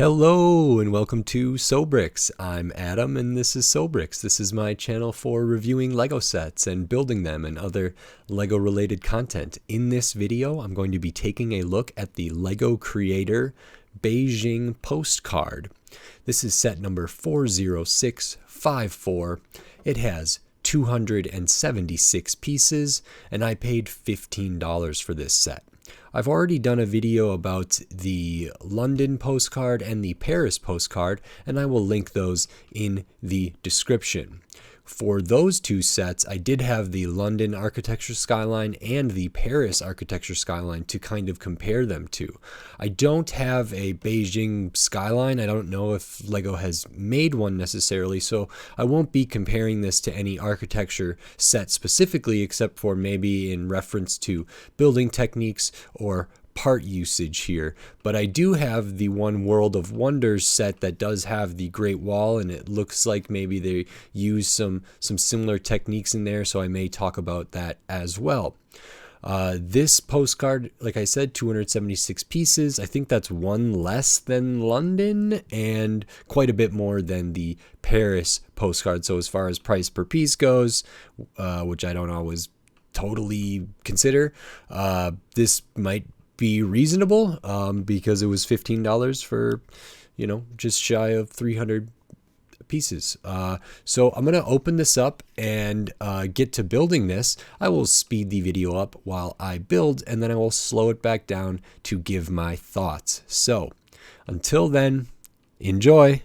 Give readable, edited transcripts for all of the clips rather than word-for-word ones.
Hello and welcome to Sobrix. I'm Adam and this is Sobrix. This is my channel for reviewing Lego sets and building them and other Lego related content. In this video, I'm going to be taking a look at the LEGO Creator Beijing Postcard. This is set number 40654. It has 276 pieces and I paid $15 for this set. I've already done a video about the London postcard and the Paris postcard, and I will link those in the description. For those two sets, I did have the London architecture skyline and the Paris architecture skyline to kind of compare them to. I don't have a Beijing skyline. I don't know if LEGO has made one necessarily, so I won't be comparing this to any architecture set specifically, except for maybe in reference to building techniques or part usage here. But I do have the One World of Wonders set that does have the Great Wall, and it looks like maybe they use some similar techniques in there, so I may talk about that as well. This postcard, like I said, 276 pieces. I think that's one less than London and quite a bit more than the Paris postcard. So as far as price per piece goes, which I don't always totally consider, this might be reasonable because it was $15 for, just shy of 300 pieces. So I'm going to open this up and get to building this. I will speed the video up while I build, and then I will slow it back down to give my thoughts. So until then, enjoy.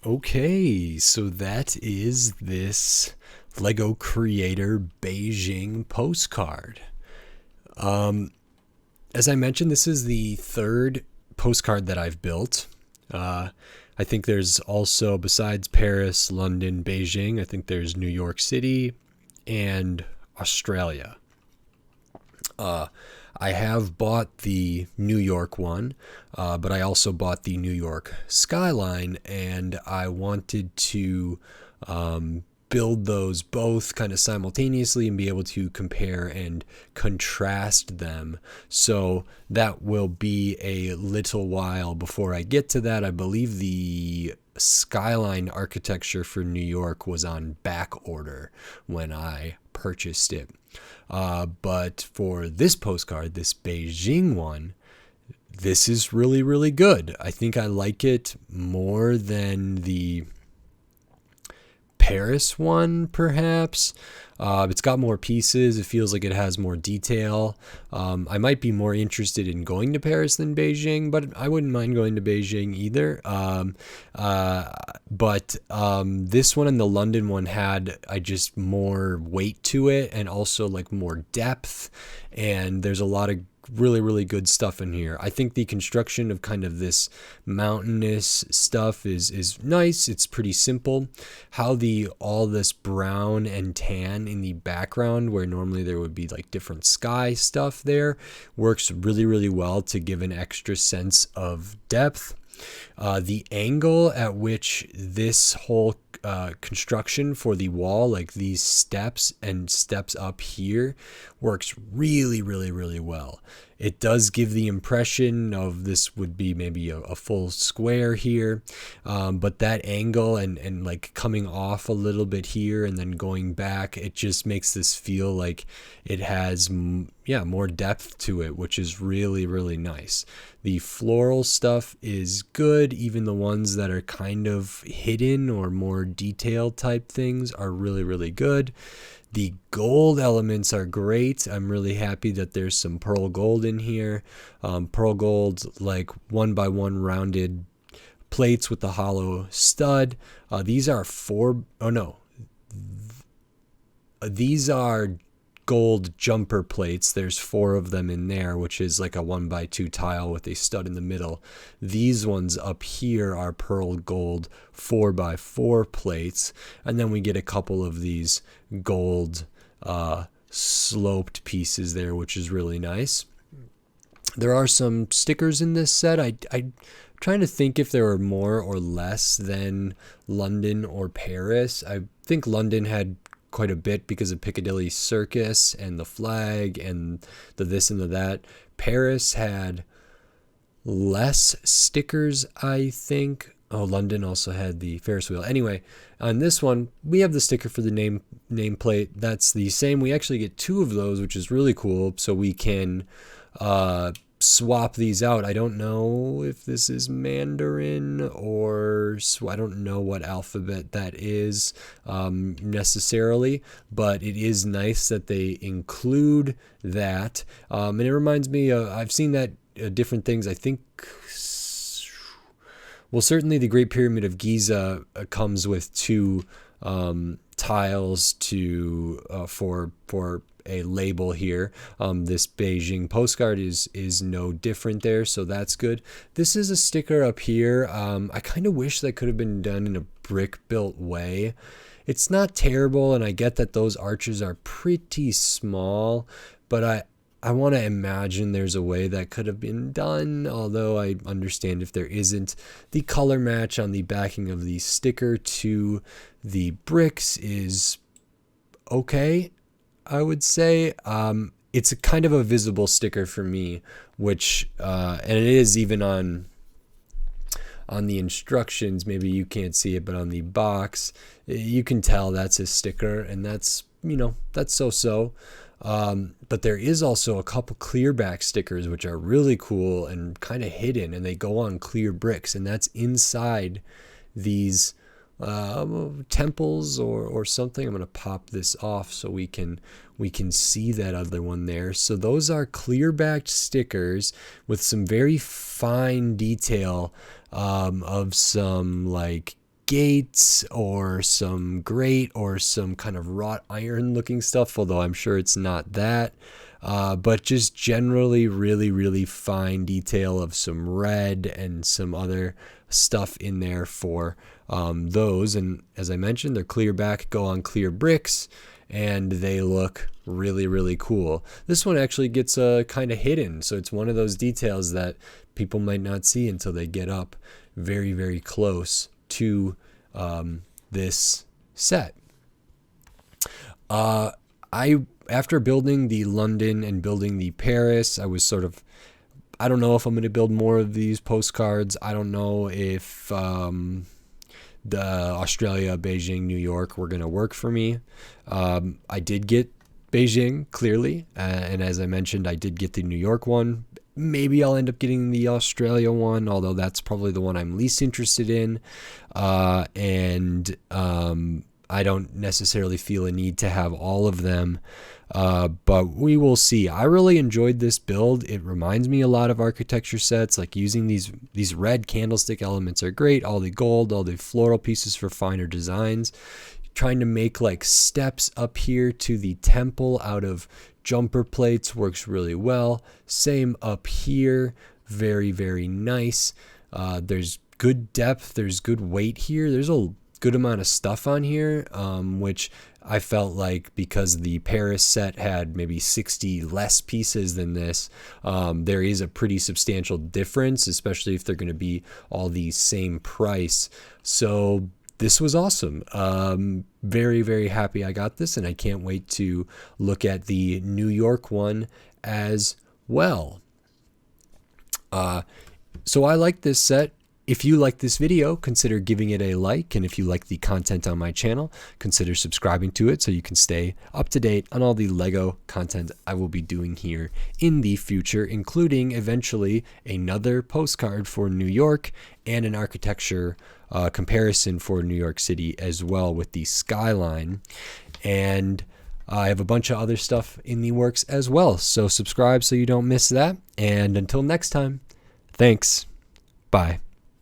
Okay, so that is this LEGO Creator Beijing postcard. As I mentioned, this is the third postcard that I've built. I think there's also, besides Paris, London, Beijing, I think there's New York City and Australia. I have bought the New York one, but I also bought the New York skyline, and I wanted to build build those both kind of simultaneously and be able to compare and contrast them. So that will be a little while before I get to that. I believe the skyline architecture for New York was on back order when I purchased it. But for this postcard, this Beijing one, this is really, really good. I think I like it more than the Paris one, perhaps. It's got more pieces. It feels like it has more detail. I might be more interested in going to Paris than Beijing, but I wouldn't mind going to Beijing either. But this one and the London one had just more weight to it, and also like more depth. And there's a lot of really, really good stuff in here. I think the construction of kind of this mountainous stuff is nice. It's pretty simple. How all this brown and tan in the background, where normally there would be like different sky stuff there, works really, really well to give an extra sense of depth. The angle at which this whole construction for the wall, like these steps and steps up here, works really, really, really well. It does give the impression of this would be maybe a full square here, but that angle and like coming off a little bit here and then going back, it just makes this feel like it has more depth to it, which is really, really nice. The floral stuff is good. Even the ones that are kind of hidden or more detailed type things are really, really good. The gold elements are great. I'm really happy that there's some pearl gold in here. Pearl gold, like 1x1 rounded plates with the hollow stud. These are these are gold jumper plates. There's 4 of them in there, which is like a 1x2 tile with a stud in the middle. These ones up here are pearl gold 4x4 plates, and then we get a couple of these gold sloped pieces there, which is really nice. There are some stickers in this set. I'm trying to think if there were more or less than London or Paris. I think London had quite a bit because of Piccadilly Circus and the flag and the this and the that. Paris had less stickers, I think. Oh, London also had the Ferris wheel. Anyway, on this one, we have the sticker for the nameplate. That's the same. We actually get 2 of those, which is really cool. So we can swap these out. I don't know if this is Mandarin or I don't know what alphabet that is necessarily, but it is nice that they include that. And it reminds me, I've seen that different things. I think, well, certainly the Great Pyramid of Giza comes with 2 tiles for a label here. This Beijing postcard is no different there, so that's good. This is a sticker up here. I kind of wish that could have been done in a brick built way. It's not terrible, and I get that those arches are pretty small, but I want to imagine there's a way that could have been done, although I understand if there isn't. The color match on the backing of the sticker to the bricks is okay, I would say. It's a kind of a visible sticker for me, which and it is even on the instructions. Maybe you can't see it, but on the box you can tell that's a sticker, and that's so-so. But there is also a couple clear back stickers which are really cool and kind of hidden, and they go on clear bricks, and that's inside these temples or something. I'm going to pop this off so we can see that other one there. So those are clear backed stickers with some very fine detail of some like gates or some grate or some kind of wrought iron looking stuff, although I'm sure it's not that. But just generally really, really fine detail of some red and some other stuff in there for those. And as I mentioned, they're clear back, go on clear bricks, and they look really, really cool. This one actually gets kind of hidden, so it's one of those details that people might not see until they get up very, very close to this set. I after building the London and building the Paris, I was sort of, I don't know if I'm going to build more of these postcards. I don't know if the Australia, Beijing, New York were going to work for me. I did get Beijing, clearly, and as I mentioned, I did get the New York one. Maybe I'll end up getting the Australia one, although that's probably the one I'm least interested in. And I don't necessarily feel a need to have all of them, but we will see. I really enjoyed this build. It reminds me a lot of architecture sets, like using these red candlestick elements are great. All the gold, all the floral pieces for finer designs. Trying to make like steps up here to the temple out of jumper plates works really well. Same up here. Very, very nice. There's good depth. There's good weight here. There's a good amount of stuff on here, which I felt like because the Paris set had maybe 60 less pieces than this, there is a pretty substantial difference, especially if they're going to be all the same price. So this was awesome. Very, very happy I got this, and I can't wait to look at the New York one as well. So I like this set. If you like this video, consider giving it a like, and if you like the content on my channel, consider subscribing to it so you can stay up to date on all the LEGO content I will be doing here in the future, including eventually another postcard for New York and an architecture comparison for New York City as well with the skyline. And I have a bunch of other stuff in the works as well, so subscribe so you don't miss that. And until next time, thanks. Bye.